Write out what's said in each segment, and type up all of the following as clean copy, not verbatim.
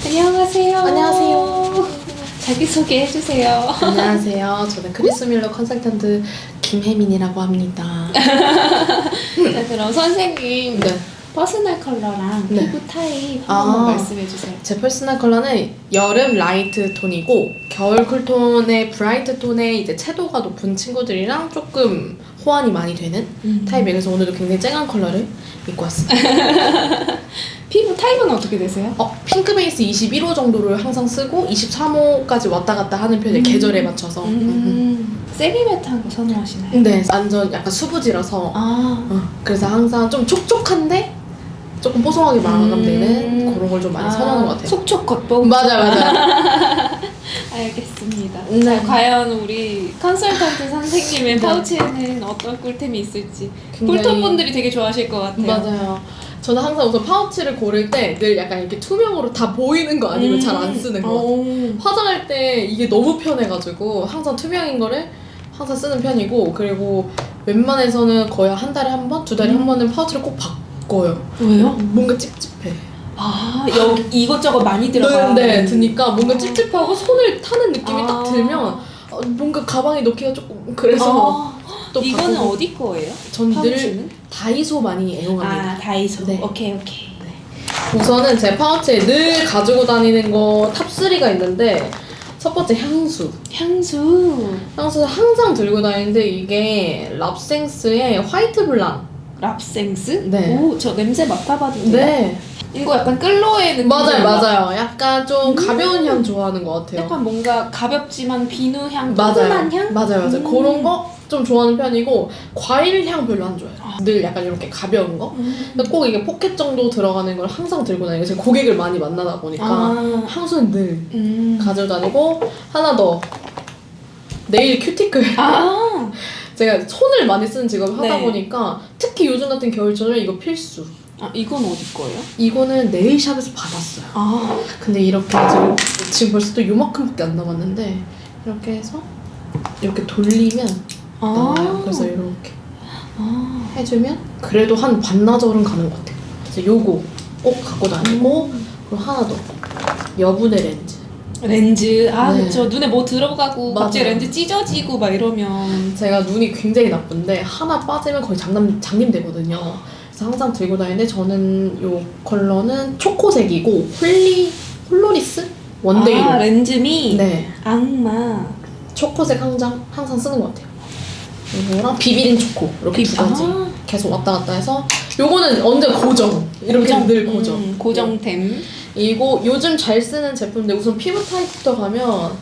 안녕하세요. 안녕하세요. 자기소개 해주세요. 안녕하세요. 저는 크리스 밀러 컨설턴트 김혜민이라고 합니다. 자, 그럼 선생님 네. 퍼스널 컬러랑 네. 피부 타입 한 번만 말씀해주세요. 제 퍼스널 컬러는 여름 라이트 톤이고 겨울 쿨톤의 브라이트 톤의 이제 채도가 높은 친구들이랑 조금 호환이 많이 되는 타입이에요. 그래서 오늘도 굉장히 쨍한 컬러를 입고 왔습니다. 피부 타입은 어떻게 되세요? 핑크 베이스 21호 정도를 항상 쓰고 23호까지 왔다 갔다 하는 편이에요. 계절에 맞춰서. 세미매트한 거 선호하시나요? 네, 완전 약간 수부지라서 아, 그래서 항상 좀 촉촉한데 조금 뽀송하게 마감되는 그런 걸 좀 많이 선호하는 것 같아요. 속촉 겉보. 맞아. 알겠습니다. 네. 자, 과연 우리 컨설턴트 선생님의 파우치에는 어떤 꿀템이 있을지 굉장히- 꿀톤 분들이 되게 좋아하실 것 같아요. 맞아요. 저는 항상 우선 파우치를 고를 때 늘 약간 이렇게 투명으로 다 보이는 거 아니면 잘 안 쓰는 거 같아요. 오. 화장할 때 이게 너무 편해가지고 항상 투명인 거를 항상 쓰는 편이고, 그리고 웬만해서는 거의 한 달에 한 번, 두 달에 한 번은 파우치를 꼭 바꿔요. 왜요? 뭔가 찝찝해. 아, 여기 이것저것 많이 들어가요. 네, 드니까 뭔가 찝찝하고 손을 타는 느낌이 딱 아. 들면 뭔가 가방에 넣기가 조금 그래서 또 이거는 바꾸고. 어디 거예요? 전 늘 파우치는? 다이소 많이 애용합니다. 아, 다이소. 네. 오케이. 우선은 제 파우치에 늘 가지고 다니는 거 탑3가 있는데, 첫 번째 향수. 향수. 항상 들고 다니는데 이게 랍생스의 화이트 블랑. 랍생스? 네. 오, 저 냄새 맡아봐도 돼요? 네. 이거 약간 끌로의 느낌. 맞아요. 약간 좀 가벼운 향 좋아하는 것 같아요. 약간 뭔가 가볍지만 비누 향, 포근한 향? 맞아요. 그런 거 좀 좋아하는 편이고, 과일 향 별로 안 좋아해요. 늘 약간 이렇게 가벼운 거. 근데 꼭 이게 포켓 정도 들어가는 걸 항상 들고 다니고, 제가 고객을 많이 만나다 보니까 향수는 늘 가지고 다니고, 하나 더 네일 큐티클. 아, 제가 손을 많이 쓰는 직업을 하다 네. 보니까 특히 요즘 같은 겨울철은 이거 필수. 이건 어디 거예요? 이거는 네일샵에서 받았어요. 아, 근데 이렇게 지금 벌써 또 요만큼밖에 안 남았는데, 이렇게 해서 이렇게 돌리면 나와요. 그래서 이렇게 해주면 그래도 한 반나절은 가는 것 같아요. 그래서 요거 꼭 갖고 다니고, 그리고 하나 더 여분의 렌즈. 렌즈. 네. 그쵸. 눈에 뭐 들어가고 갑자기 맞아요. 렌즈 찢어지고 막 이러면. 제가 눈이 굉장히 나쁜데 하나 빠지면 거의 장님 되거든요. 그래서 항상 들고 다니는데, 저는 요 컬러는 초코색이고 홀로리스 원데이로. 렌즈미? 네, 악마. 초코색 항상 쓰는 것 같아요. 이거랑 비비린 초코 이렇게 두 가지 계속 왔다 갔다 해서, 요거는 언제 고정, 이렇게 늘 고정. 고정템. 이거 요즘 잘 쓰는 제품인데, 우선 피부 타입부터 가면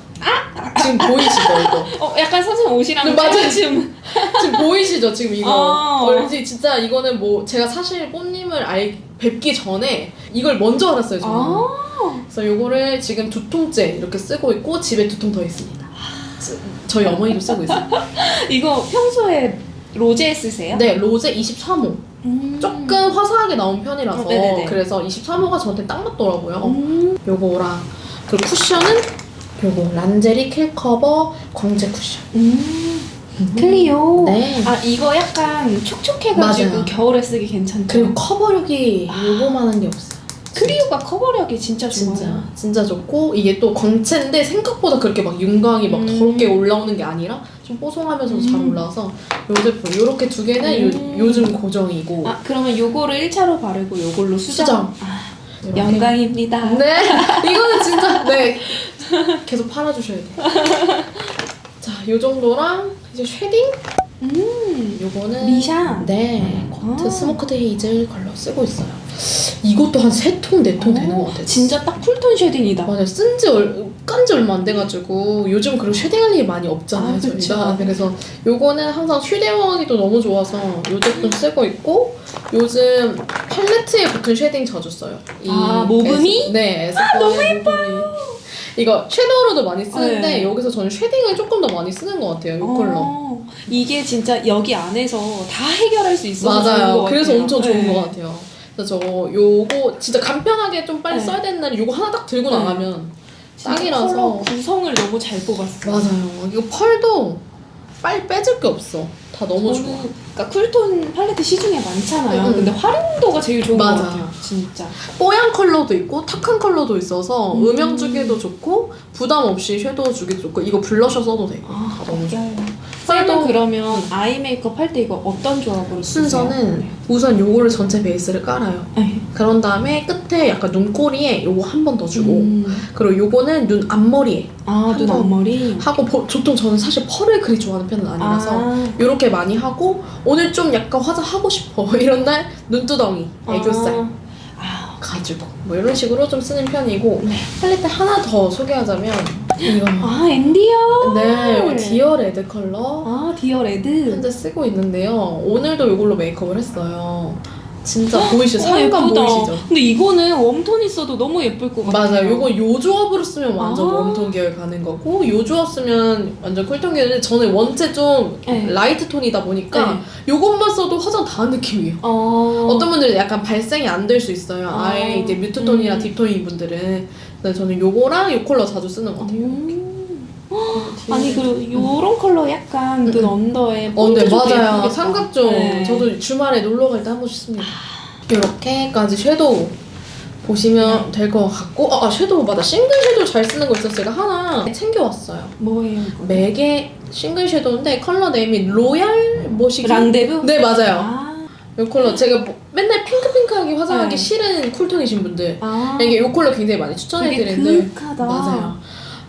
지금 보이시죠 이거? 약간 선생님 옷이랑 네, 맞아요. 지금. 지금 보이시죠 지금 이거? 어. 왠지 진짜 이거는 뭐 제가 사실 뽀님을 뵙기 전에 이걸 먼저 알았어요 저는. 그래서 요거를 지금 2통째 이렇게 쓰고 있고, 집에 2통 더 있습니다. 저희 어머니도 쓰고 있어요. 이거 평소에 로제 쓰세요? 네, 로제 23호. 조금 화사하게 나온 편이라서 네네네. 그래서 23호가 저한테 딱 맞더라고요. 요거랑, 그리고 쿠션은 요거 란제리 킬커버 광채 쿠션. 클리오. 네. 이거 약간 촉촉해가지고 맞아요. 겨울에 쓰기 괜찮죠? 그리고 커버력이 요거만한 게 없어요. 클리오가 커버력이 진짜 좋아요. 진짜 좋고, 이게 또 광채인데 생각보다 그렇게 막 윤광이 막 더럽게 올라오는 게 아니라 좀 뽀송하면서도 잘 올라와서 요 제품 요렇게 두 개는 요즘 고정이고. 그러면 요거를 1차로 바르고 요걸로 수정. 이렇게. 영광입니다. 네, 이거는 진짜 네 계속 팔아주셔야 돼요. 자, 요 정도랑 이제 쉐딩. 요거는 미샤. 네, 코트 스모크드 헤이즐 컬러 쓰고 있어요. 이것도 한 3통, 4통 되는 것 같아요. 진짜 딱 쿨톤 쉐딩이다. 맞아요. 깐지 얼마 안 돼가지고 요즘 그리고 쉐딩할 일이 많이 없잖아요, 저희가. 그래서 요거는 항상 휴대용하기도 너무 좋아서 요 제품 쓰고 있고, 요즘 팔레트에 붙은 쉐딩 자주 써요. 모브미? 네, 너무 예뻐요. 이거 섀도우로도 많이 쓰는데, 네. 여기서 저는 쉐딩을 조금 더 많이 쓰는 것 같아요, 이 컬러. 이게 진짜 여기 안에서 다 해결할 수 있어서 좋은 맞아요. 것 그래서 같아요. 엄청 좋은 네. 것 같아요. 그래서 요거 진짜 간편하게 좀 빨리 써야 되는 날에 요거 하나 딱 들고 나가면 진짜 딱이라서. 컬러 구성을 너무 잘 뽑았어요. 맞아요. 이거 펄도 빨리 빼질 게 없어. 다 너무 좋아. 그러니까 쿨톤 팔레트 시중에 많잖아요. 응. 근데 활용도가 제일 좋은 맞아. 것 같아요. 진짜. 뽀얀 컬러도 있고 탁한 컬러도 있어서 음영 주기도 좋고 부담 없이 섀도우 주기도 좋고 이거 블러셔 써도 돼. 다 너무 좋아. 쌤은 그러면 아이 메이크업 할 때 이거 어떤 조합으로 쓰세요? 순서는 우선 요거를 전체 베이스를 깔아요. 네. 그런 다음에 끝에 약간 눈꼬리에 요거 한 번 더 주고 그리고 요거는 눈 앞머리에 아, 눈 번 앞머리? 하고 보통 저는 사실 펄을 그리 좋아하는 편은 아니라서 요렇게 많이 하고 오늘 좀 약간 화장하고 싶어 이런 날 눈두덩이, 애교살 가지고 뭐 이런 식으로 좀 쓰는 편이고 네. 팔레트 하나 더 소개하자면 이거 엔디어! 네, 이거 디어 레드 컬러 디어 레드. 현재 쓰고 있는데요. 오늘도 이걸로 메이크업을 했어요. 진짜 보이시죠? 사용감 예쁘다. 보이시죠? 근데 이거는 웜톤 있어도 너무 예쁠 것 같아요. 맞아요. 요거 요 조합으로 쓰면 완전 아. 웜톤 계열 가는 거고 요 조합 쓰면 완전 쿨톤 계열인데 저는 원체 좀 네. 라이트 톤이다 보니까 요것만 써도 화장 다 한 느낌이에요. 어떤 분들은 약간 발색이 안 될 수 있어요. 아예 이제 뮤트톤이나 딥톤인 분들은. 근데 저는 요거랑 요 컬러 자주 쓰는 것 같아요. 아니 그리고 요런 컬러 약간 눈 언더에 네, 포인트 맞아요. 예쁘겠다. 삼각존. 네. 저도 주말에 놀러 갈 때 한 번씩 씁니다. 이렇게까지 섀도우 보시면 될 것 같고 섀도우 맞아. 싱글 섀도우 잘 쓰는 거 있어서 제가 하나 챙겨왔어요. 뭐예요 이거? 맥의 싱글 섀도우인데 컬러 네임이 로얄 뭐시기? 랑데브? 네 맞아요. 이 컬러 제가 뭐 맨날 핑크핑크하게 화장하기 네. 싫은 쿨톤이신 분들 이게 이 컬러 굉장히 많이 추천해드리는데 되게 그윽하다. 맞아요.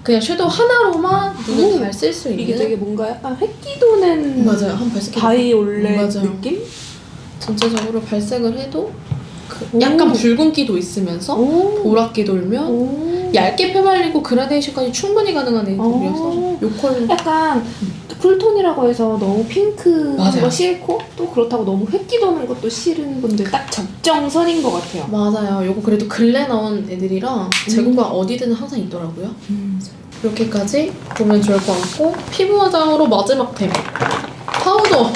그냥 섀도우 하나로만 눈을 잘 쓸 수 있는 이게 되게 뭔가 약간 획기 도는 맞아요. 한번 발색해 바이올렛 맞아요. 느낌? 전체적으로 발색을 해도 오. 약간 붉은기도 있으면서 보랏기 돌면 얇게 펴발리고 그라데이션까지 충분히 가능한 애들이어서 이 컬러 약간 쿨톤이라고 해서 너무 핑크한 맞아요. 거 싫고 또 그렇다고 너무 획기 도는 것도 싫은 분들 딱 적정선인 것 같아요. 맞아요. 요거 그래도 근래 나온 애들이라 재고가 어디든 항상 있더라고요. 이렇게까지 보면 좋을 것 같고 피부 화장으로 마지막 템 파우더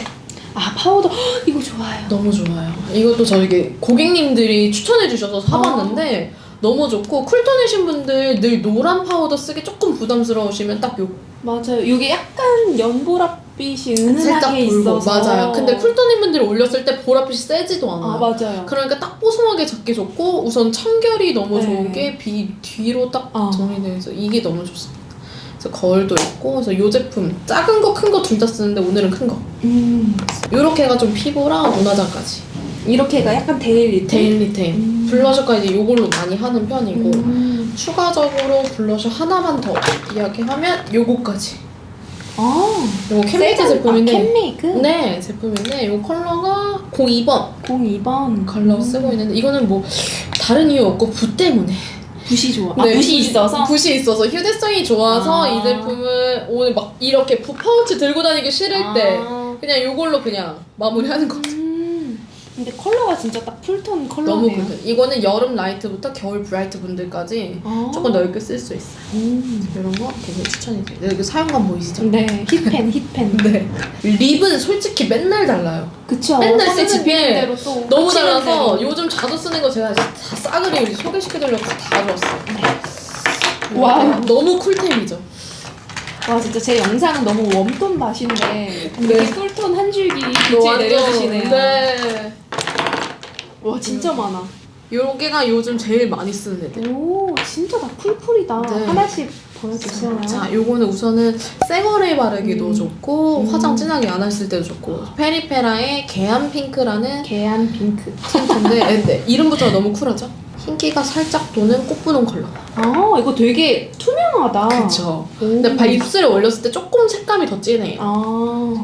파우더 이거 좋아요. 너무 좋아요. 이것도 저에게 고객님들이 추천해 주셔서 사봤는데 너무 좋고 쿨톤이신 분들 늘 노란 파우더 쓰기 조금 부담스러우시면 딱 요 맞아요. 이게 약간 연보랏빛이 살짝 은은하게 돌고 있어서 맞아요. 근데 쿨톤인 분들이 올렸을 때 보랏빛이 세지도 않아요. 맞아요. 그러니까 딱 뽀송하게 잡기 좋고 우선 청결이 너무 네. 좋은 게 뒤로 딱 정리돼서 이게 너무 좋습니다. 그래서 거울도 있고 그래서 이 제품 작은 거 큰 거 둘 다 쓰는데 오늘은 큰 거. 이렇게가 좀 피부랑 눈화장까지. 이렇게가 약간 데일리템. 블러셔까지 이걸로 많이 하는 편이고 추가적으로 블러셔 하나만 더 이야기하면 요거까지. 요거 캔메이크 제품인데 캔메이크? 네 제품인데 요 컬러가 02번 02번 컬러 쓰고 있는데 이거는 뭐 다른 이유 없고 붓 때문에 붓이 좋아. 네, 붓이 있어서? 붓이 있어서 휴대성이 좋아서 이 제품을 오늘 막 이렇게 붓 파우치 들고 다니기 싫을 때 그냥 요걸로 그냥 마무리하는 거 같아요. 근데 컬러가 진짜 딱 쿨톤 컬러네요. 너무 굿해. 이거는 여름 라이트부터 겨울 브라이트 분들까지 조금 넓게 쓸 수 있어요. 이런 거 되게 추천해드려요. 이거 사용감 보이시죠? 네, 힙펜. 네. 립은 솔직히 맨날 달라요. 그쵸. 맨날 쓰는 쓰지 대로 또 너무 치는 달라서 대로. 요즘 자주 쓰는 거 제가 다 싸그리 소개시켜드리려고 다 가져왔어요. 와우. 너무 쿨템이죠. 와 진짜 제 영상은 너무 웜톤 맛인데 되게 쿨톤 한 줄기 빛을 완전, 내려주시네요. 네. 와 진짜 많아. 요게가 요즘 제일 많이 쓰는 애들. 오 진짜 다 쿨쿨이다. 네. 하나씩 보여주세요. 자, 요거는 우선은 생얼에 바르기도 좋고 화장 진하게 안 했을 때도 좋고 페리페라의 개안 핑크라는 계안 핑크. 틴트인데 네, 이름부터 너무 쿨하죠? 흰기가 살짝 도는 꽃분홍 컬러. 이거 되게 투명하다. 그쵸. 근데 입술에 올렸을 때 조금 색감이 더 진해요.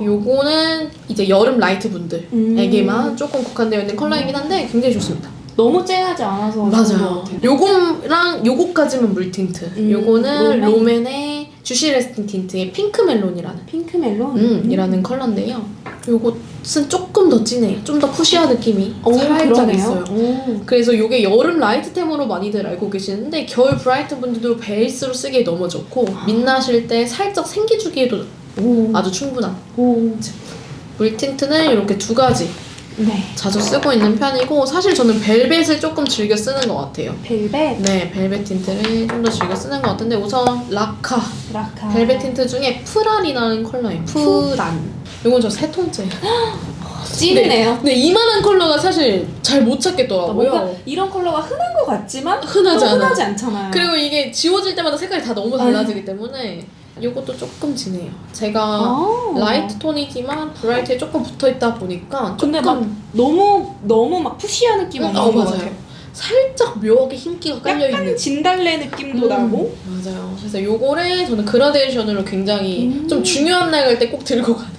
요거는 이제 여름 라이트 분들에게만 조금 국한되어 있는 컬러이긴 한데 굉장히 좋습니다. 너무 쨍하지 않아서 좋은 것 맞아요. 같아요. 요거랑 요거까지는 물 틴트. 요거는 롬앤의 주시 레스팅 틴트의 핑크 멜론이라는 핑크 멜론? 이라는 컬러인데요. 요것은 조금 더 진해요. 좀 더 푸시한 느낌이 살짝 그러네요. 있어요. 그래서 요게 여름 라이트템으로 많이들 알고 계시는데 겨울 브라이트 분들도 베이스로 쓰기에 너무 좋고 민낯일 때 살짝 생기 주기에도 아주 충분한 제품. 물 틴트는 이렇게 두 가지 네. 자주 쓰고 있는 편이고 사실 저는 벨벳을 조금 즐겨 쓰는 것 같아요. 벨벳? 네, 벨벳 틴트를 좀 더 즐겨 쓰는 것 같은데 우선 라카 벨벳 틴트 중에 프란이라는 컬러예요. 프란. 이건 저 3통째. 찐이네요. 근데 이만한 컬러가 사실 잘 못 찾겠더라고요. 뭔가 이런 컬러가 흔한 것 같지만 흔하지 않아. 흔하지 않잖아요. 그리고 이게 지워질 때마다 색깔이 다 너무 달라지기 때문에 이것도 조금 진해요. 제가 라이트 톤이지만 브라이트에 조금 붙어있다 보니까 근데 조금 막 너무 막 푸시한 느낌 없는 것 같아요. 살짝 묘하게 흰기가 깔려있는 약간 진달래 느낌도 나고. 맞아요. 그래서 요거를 저는 그라데이션으로 굉장히 좀 중요한 날 갈 때 꼭 들고 가는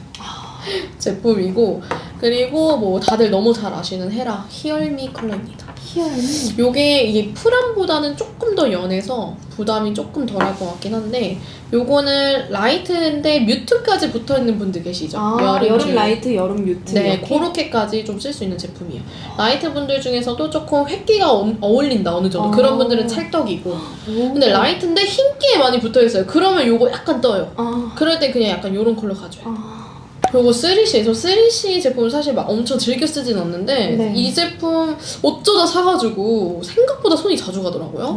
제품이고, 그리고 뭐 다들 너무 잘 아시는 헤라 히얼미 컬러입니다. 희열이. 요게 이게 프람보다는 조금 더 연해서 부담이 조금 덜할 것 같긴 한데, 요거는 라이트인데 뮤트까지 붙어있는 분들 계시죠? 여름 라이트, 여름 뮤트. 네, 이렇게? 그렇게까지 좀 쓸 수 있는 제품이에요. 라이트 분들 중에서도 조금 획기가 어울린다 어느 정도. 그런 분들은 찰떡이고. 근데 라이트인데 흰기에 많이 붙어있어요. 그러면 요거 약간 떠요. 그럴 때 그냥 약간 요런 컬러 가져요. 요거 3C, 저 3C 제품을 사실 막 엄청 즐겨 쓰진 않는데 네. 이 제품 어쩌다 사가지고 생각보다 손이 자주 가더라고요.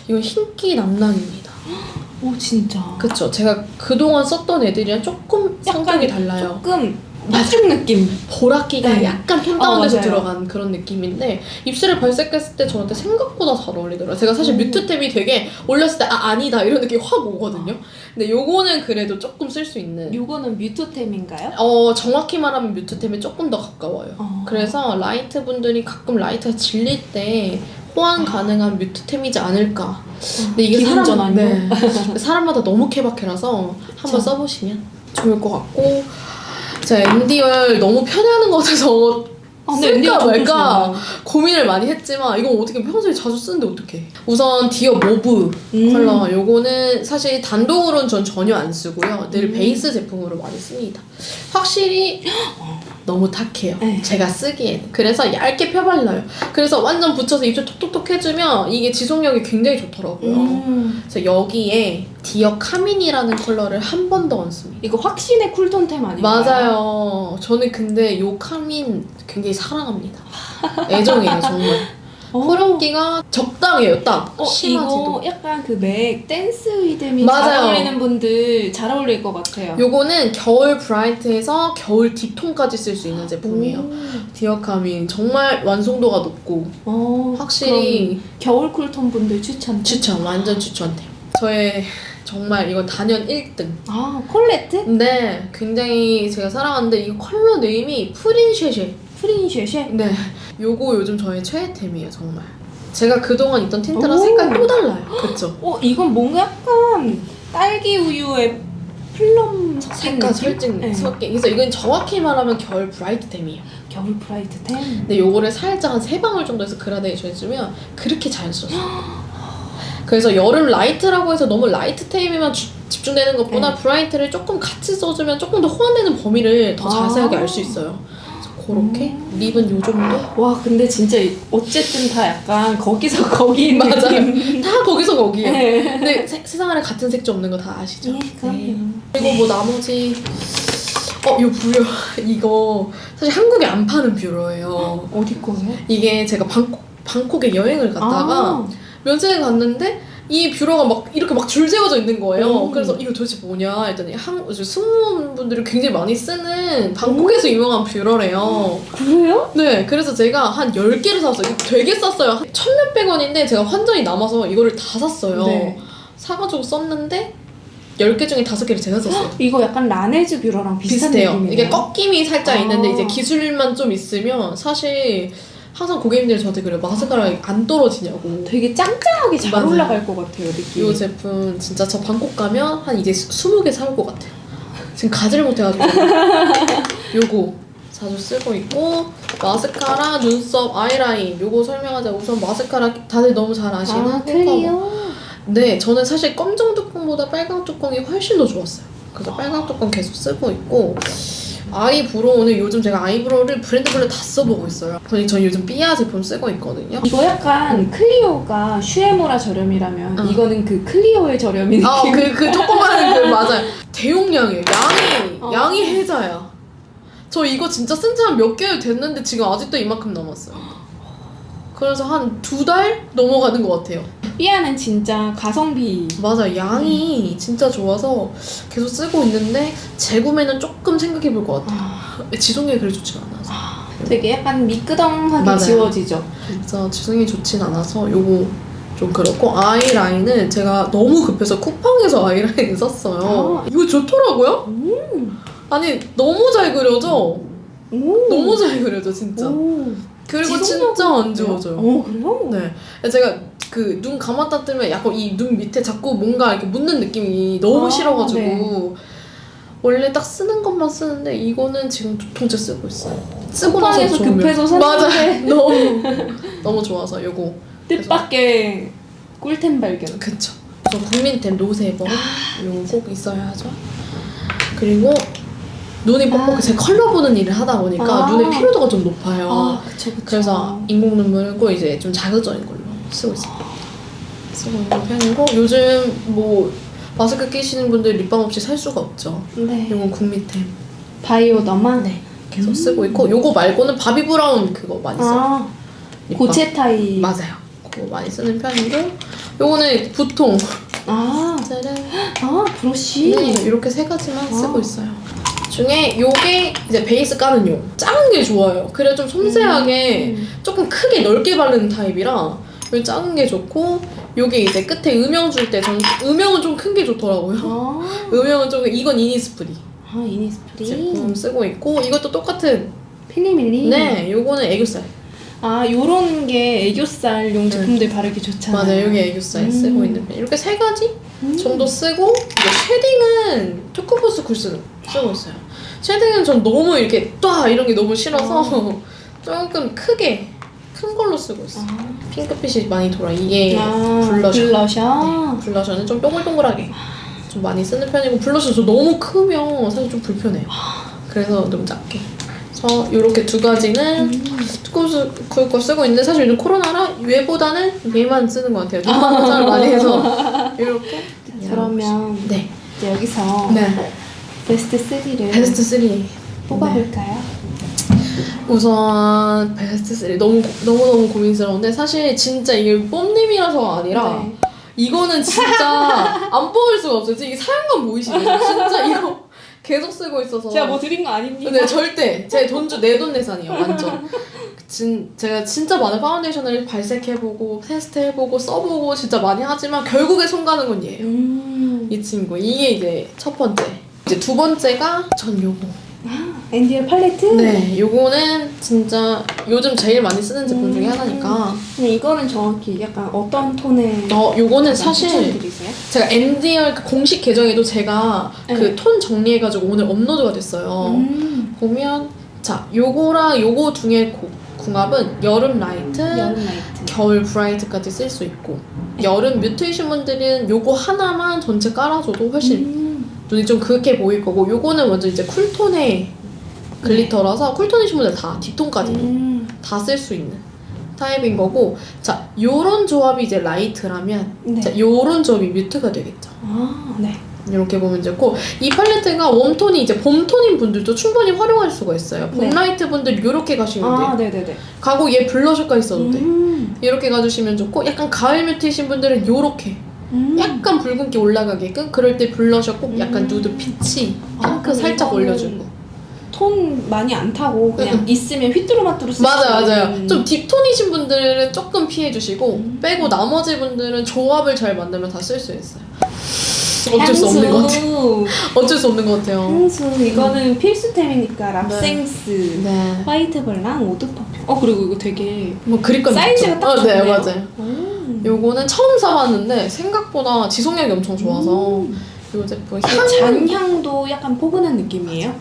이건 흰기 남랑입니다. 오 진짜. 그쵸. 제가 그동안 썼던 애들이랑 조금 성격이 달라요. 조금 팥죽 느낌. 보라기가 네. 약간 톤 다운돼서 맞아요. 들어간 그런 느낌인데 입술에 발색했을 때 저한테 생각보다 잘 어울리더라고요. 제가 사실 뮤트템이 되게 올렸을 때 아니다 이런 느낌이 확 오거든요. 근데 요거는 그래도 조금 쓸 수 있는. 요거는 뮤트템인가요? 정확히 말하면 뮤트템에 조금 더 가까워요. 그래서 라이트 분들이 가끔 라이트가 질릴 때 호환 가능한 뮤트템이지 않을까. 근데 이게 기분전 아니에요? 네. 사람마다 너무 케바케라서 한번 써보시면 좋을 것 같고, 제가 MDR 너무 편애하는 것 같아서 쓸까 말까 고민을 많이 했지만 이건 어떻게 평소에 자주 쓰는데 어떡해. 우선 디어 모브 컬러, 요거는 사실 단독으로는 전 전혀 안 쓰고요. 늘 베이스 제품으로 많이 씁니다. 확실히 너무 탁해요. 네. 제가 쓰기엔. 그래서 얇게 펴발라요. 그래서 완전 붙여서 입술 톡톡톡 해주면 이게 지속력이 굉장히 좋더라고요. 그래서 여기에 디어 카민이라는 컬러를 한 번 더 얹습니다. 이거 확신의 쿨톤템 아닌가요? 맞아요. 저는 근데 요 카민 굉장히 사랑합니다. 애정이에요, 정말. 푸른기가 적당해요, 딱. 심하지도. 이거 약간 그 맥 댄스 리듬이 맞아요. 잘 어울리는 분들 잘 어울릴 것 같아요. 요거는 겨울 브라이트에서 겨울 딥톤까지 쓸 수 있는 제품이에요. 디어 카민 정말 완성도가 높고 확실히 겨울 쿨톤 분들 추천. 완전 추천돼요. 저의 정말 이건 단연 1등. 콜레트? 네, 굉장히 제가 사랑하는데 이 컬러 네임이 프린쉐쉐. 프린쉐쉐? 네, 요거 요즘 저의 최애템이에요, 정말. 제가 그동안 있던 틴트랑 색깔이 또 달라요. 그쵸? 이건 뭔가 약간 딸기 우유에 플럼 색깔 설정 섞여. 그래서 이건 정확히 말하면 겨울 브라이트템이에요. 겨울 브라이트템? 근데 요거를 살짝 한 3방울 정도에서 그라데이션 해주면 그렇게 자연스러워요. 그래서 여름 라이트라고 해서 너무 라이트템에만 집중되는 것보다 브라이트를 조금 같이 써주면 조금 더 호환되는 범위를 더 자세하게 알 수 있어요. 그렇게 립은 요 정도? 와 근데 진짜 어쨌든 다 약간 거기서 거기인 맞아요. 느낌. 다 거기서 거기에요. 네. 근데 세상 안에 같은 색조 없는 거 다 아시죠? 네, 그럼요. 그리고 뭐 나머지 요 뷰러 이거 사실 한국에 안 파는 뷰러예요. 어디 거예요? 이게 제가 방콕에 여행을 갔다가 면세에 갔는데 이 뷰러가 막 이렇게 막 줄 세워져 있는 거예요. 그래서 이거 도대체 뭐냐 했더니 승무원분들이 굉장히 많이 쓰는 방콕에서 유명한 뷰러래요. 그래요? 네, 그래서 제가 한 10개를 샀어요. 이거 되게 쌌어요. 1,몇백 원인데 제가 환전이 남아서 이거를 다 샀어요. 네. 사가지고 썼는데 10개 중에 5개를 제가 썼어요. 이거 약간 라네즈 뷰러랑 비슷한 비슷해요. 느낌이네요. 이게 꺾임이 살짝 있는데 이제 기술만 좀 있으면 사실 항상 고객님들이 저한테 그래요. 마스카라가 안 떨어지냐고. 되게 짱짱하게 잘 맞아요. 올라갈 것 같아요, 느낌이. 이 제품 진짜 저 방콕 가면 한 이제 20개 사올 것 같아요. 지금 가지를 못해가지고. 요거 자주 쓰고 있고, 마스카라, 눈썹, 아이라인 요거 설명하자. 우선 마스카라 다들 너무 잘 아시는 클리오. 네, 저는 사실 검정 뚜껑보다 빨강 뚜껑이 훨씬 더 좋았어요. 그래서 빨강 뚜껑 계속 쓰고 있고, 아이브로우는 요즘 제가 아이브로우를 브랜드별로 다 써보고 있어요. 저는 요즘 삐아 제품 쓰고 있거든요. 이거 약간 클리오가 슈에모라 저렴이라면 이거는 그 클리오의 저렴이 느낌. 그 조그마한 맞아요. 대용량이에요. 양이 해자야. 저 이거 진짜 쓴 지 한 몇 개월 됐는데 지금 아직도 이만큼 남았어요. 그래서 한 2달 넘어가는 것 같아요. 삐아는 진짜 가성비. 맞아, 양이 진짜 좋아서 계속 쓰고 있는데 재구매는 조금 생각해볼 것 같아요. 지속력이 그리 좋진 않아서. 되게 약간 미끄덩하게 맞아요. 지워지죠. 그래서 지속력이 좋진 않아서 요거 좀 그렇고, 아이라인은 제가 너무 급해서 쿠팡에서 아이라인을 샀어요. 이거 좋더라고요? 아니 너무 잘 그려져. 오. 너무 잘 그려져 진짜. 오. 그리고 지속력은 진짜 안 어때요? 지워져요. 그래요? 네, 제가 그 눈 감았다 뜨면 약간 이 눈 밑에 자꾸 뭔가 이렇게 묻는 느낌이 너무 싫어가지고 네. 원래 딱 쓰는 것만 쓰는데 이거는 지금 2통째 쓰고 있어요. 쓰고 나서 쿠팡에서 좋으면. 급해서 맞아. 샀는데 너무 좋아서 요거. 뜻밖의 꿀템 발견. 그쵸. 저 국민템 노세버 이거 꼭 있어야 하죠. 그리고 눈이 뻑뻑해. 제가 컬러 보는 일을 하다 보니까 눈의 피로도가 좀 높아요. 그쵸. 그래서 인공 눈물을 꼭 이제 좀 자극적인 걸로 쓰고 있습니다. 쓰고 있는 편이고, 요즘 뭐 마스크 끼시는 분들 립밤 없이 살 수가 없죠. 네. 이건 국민템. 바이오더마. 네. 계속 쓰고 있고, 요거 말고는 바비 브라운 그거 많이 써요. 립밤. 고체 타입. 맞아요. 그거 많이 쓰는 편이고, 요거는 보통 짜란. 브러쉬. 네, 이렇게 3가지만 쓰고 있어요. 중에 요게 이제 베이스 까는 용. 작은 게 좋아요. 그래 좀 섬세하게 조금 크게 넓게 바르는 타입이라 요 작은 게 좋고, 요게 이제 끝에 음영 줄 때 전 음영은 좀 큰 게 좋더라고요. 음영은 좀, 이건 이니스프리 이니스프리. 제품 쓰고 있고, 이것도 똑같은 필리밀리. 네, 요거는 애교살. 요런 게 애교살용 제품들 바르기 좋잖아요. 맞아요. 여기 애교살 쓰고 있는 편. 이렇게 3가지 정도 쓰고, 이제 쉐딩은 투쿠보스 쿨 쓰고 있어요. 쉐딩은 전 너무 이렇게 이런 게 너무 싫어서 조금 크게 큰 걸로 쓰고 있어요. 핑크빛이 많이 돌아. 이게 블러셔. 네, 블러셔는 좀 동글동글하게 좀 많이 쓰는 편이고, 블러셔 저 너무 크면 사실 좀 불편해요. 그래서 너무 작게. 그래서 이렇게 2가지는 투쿠보스 쿨 거 쓰고 있는데, 사실 요즘 코로나라 얘보다는 얘만 쓰는 것 같아요. 눈만 화장을 많이 해서 이렇게. 그러면 네. 이제 여기서 베스트 3를 베스트 3 뽑아볼까요? 우선 베스트 3 너무 고민스러운데, 사실 진짜 이게 뽐님이라서가 아니라 이거는 진짜 안 뽑을 수가 없어요. 이게 사용감 보이시죠? 진짜 이거 계속 쓰고 있어서. 제가 뭐 드린 거 아닙니까? 네, 절대 제 내돈내산이에요. 완전. 제가 진짜 많은 파운데이션을 발색해보고 테스트해보고 써보고 진짜 많이 하지만 결국에 손 가는 건 얘예요. 이 친구. 이게 이제 첫 번째. 이제 2번째가 전 요거. 엔디얼 팔레트? 네, 요거는 진짜 요즘 제일 많이 쓰는 제품 중에 하나니까. 근데 이거는 정확히 약간 어떤 톤의 요거는 사실 추천드리세요? 제가 엔디얼 공식 계정에도 제가 그 톤 정리해가지고 오늘 업로드가 됐어요. 보면 자, 요거랑 요거 중에 궁합은 여름 라이트, 겨울 브라이트까지 쓸 수 있고, 여름 뮤트이신 분들은 요거 하나만 전체 깔아줘도 훨씬 눈이 좀 그윽해 보일 거고, 요거는 먼저 이제 쿨톤의 글리터라서 쿨톤이신 분들 다 딥톤까지 다 쓸 수 있는 타입인 거고, 자, 요런 조합이 이제 라이트라면 자, 요런 조합이 뮤트가 되겠죠. 이렇게 보면 되고, 이 팔레트가 웜톤이 이제 봄톤인 분들도 충분히 활용할 수가 있어요. 봄 라이트 분들 요렇게 가시면 돼요. 가고 얘 블러셔까지 써도 돼. 이렇게 가주시면 좋고, 약간 가을 뮤트이신 분들은 요렇게 약간 붉은기 올라가게끔, 그럴 때 블러셔 꼭 약간 누드 피치 핑크 살짝 올려주고. 톤 많이 안 타고 그냥 있으면 휘뚜루마뚜루 쓰시는. 맞아요. 좀 딥톤이신 분들은 조금 피해주시고, 빼고 나머지 분들은 조합을 잘 만들면 다 쓸 수 있어요. 어쩔 수 없는 것 같아요. 어쩔 수 없는 것 같아요. 향수 이거는 필수템이니까 랍생스, 화이트 벌랑 오드 퍼퓸. 그리고 이거 되게 뭐 그립감 사이즈가 딱 좋네요. 네, 맞아요. 요거는 처음 사봤는데 생각보다 지속력이 엄청 좋아서 이 제품 잔향도 약간 포근한 느낌이에요.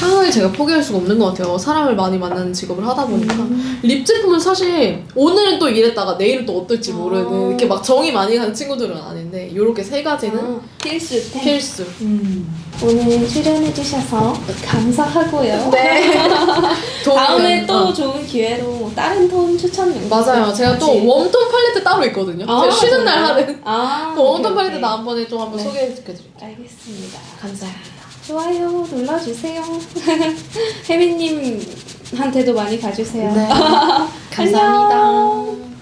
향을 제가 포기할 수가 없는 것 같아요. 사람을 많이 만나는 직업을 하다 보니까. 립 제품은 사실 오늘은 또 이랬다가 내일은 또 어떨지 모르는, 이렇게 막 정이 많이 가는 친구들은 아닌데, 요렇게 3가지는 필수. 오늘 출연해주셔서 감사하고요. 네. 다음에 또 좋은 기회로 다른 톤 추천 영상. 맞아요. 제가 또 웜톤 팔레트 따로 있거든요. 제가 쉬는 날 하는. 그 웜톤 팔레트 다음번에 또 한번 소개해드릴게요. 알겠습니다. 감사합니다. 좋아요 눌러주세요. 혜민님한테도 많이 가주세요. 네. 감사합니다. 안녕.